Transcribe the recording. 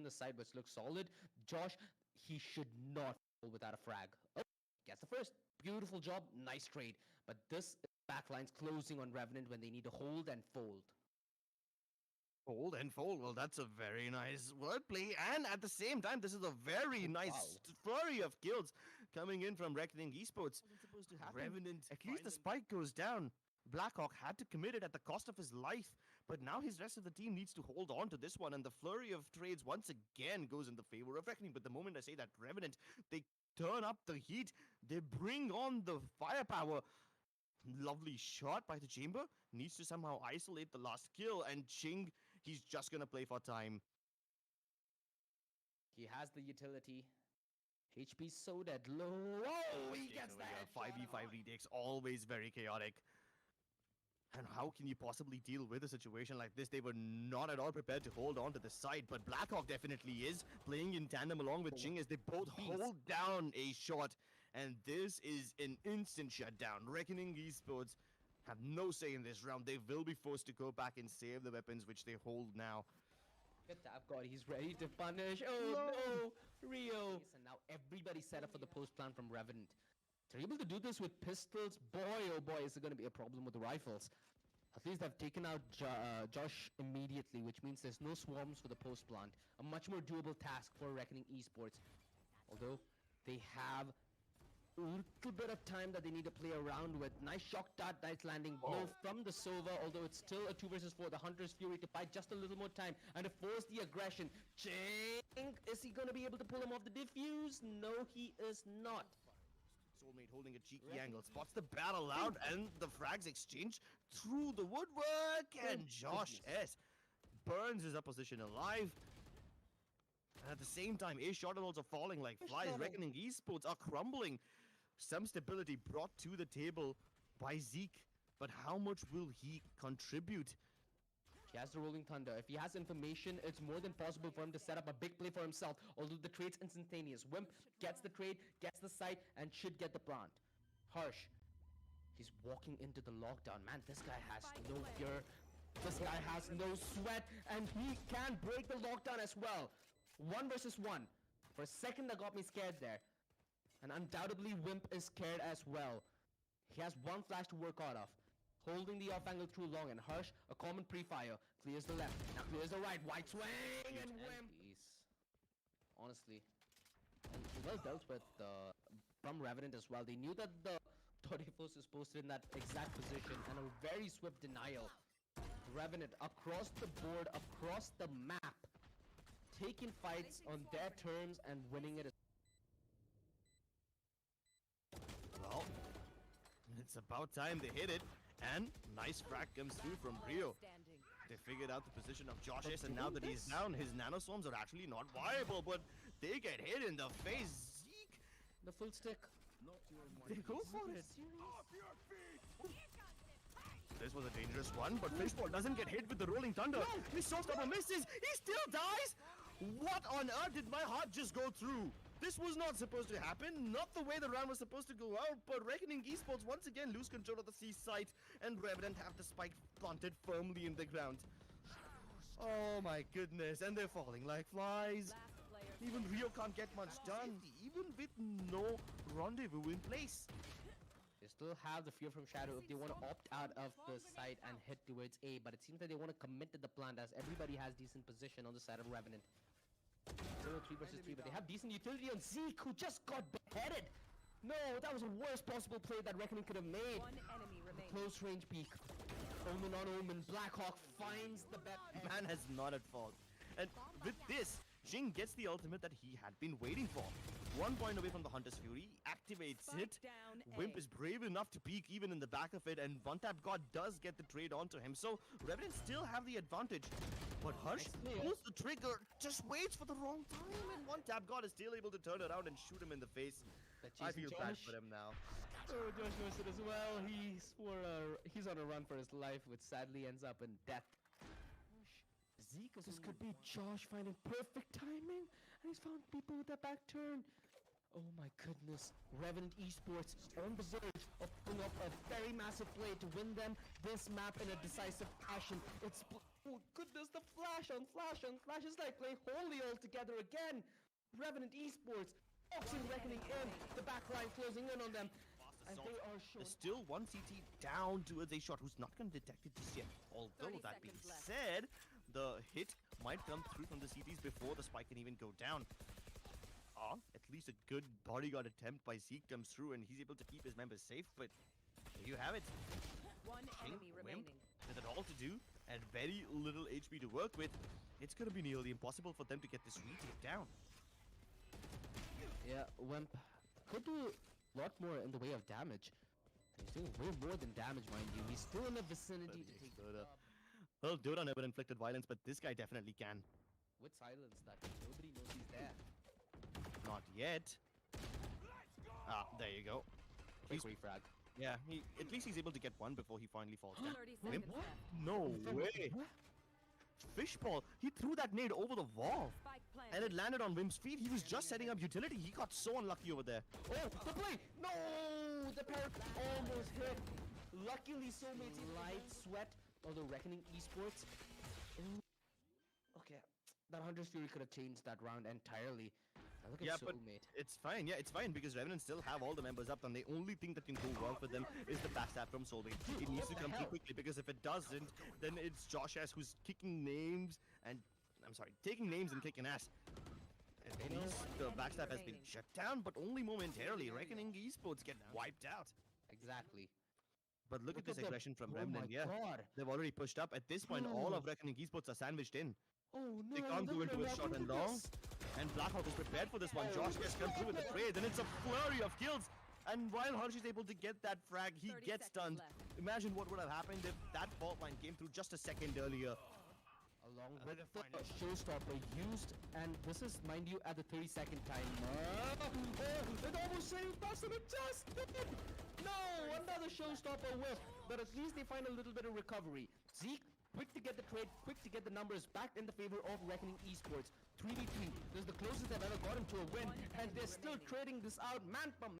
the side, which looks solid. Josh, he should not fall without a frag. Oh, gets the first. Beautiful job. Nice trade. But this backline's closing on Revenant when they need to hold and fold. Hold and fold. Well, that's a very nice wordplay. And at the same time, this is a very nice flurry of kills coming in from Revenant Esports. Supposed to happen. Revenant, at least the spike goes down. Blackhawk had to commit it at the cost of his life, but now his rest of the team needs to hold on to this one, and the flurry of trades once again goes in the favor of Reckoning. But the moment I say that Revenant, they turn up the heat, they bring on the firepower. Lovely shot by the Chamber. Needs to somehow isolate the last kill. And Ching, he's just going to play for time. He has the utility. HP so dead low. Oh, he gets that. 5v5 retakes, always very chaotic. And how can you possibly deal with a situation like this? They were not at all prepared to hold on to the side, but Blackhawk definitely is, playing in tandem along with Ching as they both hold down a shot. And this is an instant shutdown. Reckoning Esports have no say in this round. They will be forced to go back and save the weapons which they hold now. Good tap god, he's ready to punish. Oh no, Rio. And now everybody's set up for the post plan from Revenant. They're able to do this with pistols. Boy, oh boy, is it going to be a problem with the rifles. At least they've taken out Josh immediately, which means there's no swarms for the post plant. A much more doable task for Reckoning Esports. Although they have a little bit of time that they need to play around with. Nice shock dart, nice landing blow from the Sova, although it's still a 2 versus 4. The Hunter's Fury to buy just a little more time and to force the aggression. Ching! Is he going to be able to pull him off the diffuse? No, he is not. Soulmate holding a cheeky angle, spots the battle out, and the frags exchange through the woodwork, and Josh S burns his opposition alive. And at the same time, ace shot also falling like flies. Reckoning Esports are crumbling. Some stability brought to the table by Zeeq, but how much will he contribute? He has the Rolling Thunder. If he has information, it's more than possible for him to set up a big play for himself. Although the trade's instantaneous. Whimp gets the trade, gets the site, and should get the plant. Harshhh. He's walking into the lockdown. Man, this guy has no fear. This guy has no sweat. And he can break the lockdown as well. 1 versus 1. For a second, that got me scared there. And undoubtedly, Whimp is scared as well. He has one flash to work out of. Holding the off angle through long, and Harshhh, a common pre-fire, clears the left, now clears the right, wide swing, and Whimp! Honestly, and well dealt with from Revenant as well. They knew that the Torifos is posted in that exact position, and a very swift denial. Revenant across the board, across the map, taking fights on their terms and winning it. Well, it's about time they hit it. And nice frag comes through from Rio. They figured out the position of Josh S, and now that he's down, his nanoswarms are actually not viable, but they get hit in the face. Zeeq! The full stick. They go for it. This was a dangerous one, but Fishball doesn't get hit with the Rolling Thunder. His showstopper misses. He still dies. What on earth did my heart just go through? This was not supposed to happen, not the way the round was supposed to go out, but Reckoning Esports once again lose control of the C site, and Revenant have the spike planted firmly in the ground. Oh my goodness, and they're falling like flies. Even Rio can't get much done, even with no rendezvous in place. They still have the fear from Shadow if they want to opt out of the site and head towards A, but it seems that they want to commit to the plant as everybody has decent position on the side of Revenant. Still 3 versus 3, but they have decent utility on Zeeq, who just got beheaded. No, that was the worst possible play that Reckoning could have made. One enemy remains. Close range peek. Omen on Omen. Blackhawk finds the bet. Man has not at fault. And with this, Ching gets the ultimate that he had been waiting for. 1 point away from the Hunter's Fury, activates it. Whimp is brave enough to peek even in the back of it, and One Tap God does get the trade onto him. So Revenant still have the advantage. But Harshhh pulls the trigger, just waits for the wrong time, and One Tap God is still able to turn around and shoot him in the face. I feel bad for him now. Oh, Josh knows it as well. He's on a run for his life, which sadly ends up in death. Zeeq, this could be Josh finding perfect timing, and he's found people with that back turn. Oh my goodness. Revenant Esports on the verge of pulling off a very massive play to win them this map in a decisive fashion. It's... Oh goodness, the flash on flash on flash is like playing Holy all together again. Revenant Esports boxing Reckoning in, the backline closing in on them. And they are shown... There's still one CT down towards a shot who's not going to detect it just yet. Although that being said, the hit might come through from the CTs before the spike can even go down. At least a good bodyguard attempt by Zeeq comes through and he's able to keep his members safe, but there you have it. One Ching, enemy Whimp, remaining. with it all to do and very little HP to work with, it's going to be nearly impossible for them to get this retake down. Yeah, Whimp could do a lot more in the way of damage. He's doing way more than damage, mind you. He's still in the vicinity to take the Well, Dota never inflicted violence, but this guy definitely can. with silence that nobody knows he's there. Not yet. There you go. Quick refrag. Yeah, at least he's able to get one before he finally falls down. 30 Whimp? seconds left. No way. Fishball, he threw that nade over the wall. Spike planted. And it landed on Whimp's feet. He was just setting up utility. He got so unlucky over there. Oh, the play! No! The parrot almost hit. Luckily, soulmates light sweat of the Reckoning Esports. Okay, that Hunter's Fury could have changed that round entirely. Now look at But soulmate. it's fine. Yeah, it's fine because Revenant still have all the members up, and the only thing that can go wrong for them is the backstab from Soulmate. It needs to come through quickly because if it doesn't, then it's Josh S who's kicking names and taking names and kicking ass. At least the backstab has been shut down, but only momentarily. Reckoning Esports get wiped out. Exactly. But look at this the- aggression from oh Remnant. my Yeah, God. they've already pushed up. At this point, all of Reckoning Esports are sandwiched in. Oh no! They can't go look into at a short what and look at long. this. And Blackhawk is prepared for this one. Josh gets come through with the trade. Then it's a flurry of kills. And while Harshhh is able to get that frag, he 30 gets stunned. seconds left. Imagine what would have happened if that fault line came through just a second earlier. Along they're with the fine. showstopper used, and this is, mind you, at the 30-second time. Oh, it almost saved us, and it just did! No, another showstopper whiff, but at least they find a little bit of recovery. Zeeq, quick to get the trade, quick to get the numbers back in the favor of Reckoning Esports. 3v3, this is the closest they've ever gotten to a win, and they're still trading this out man for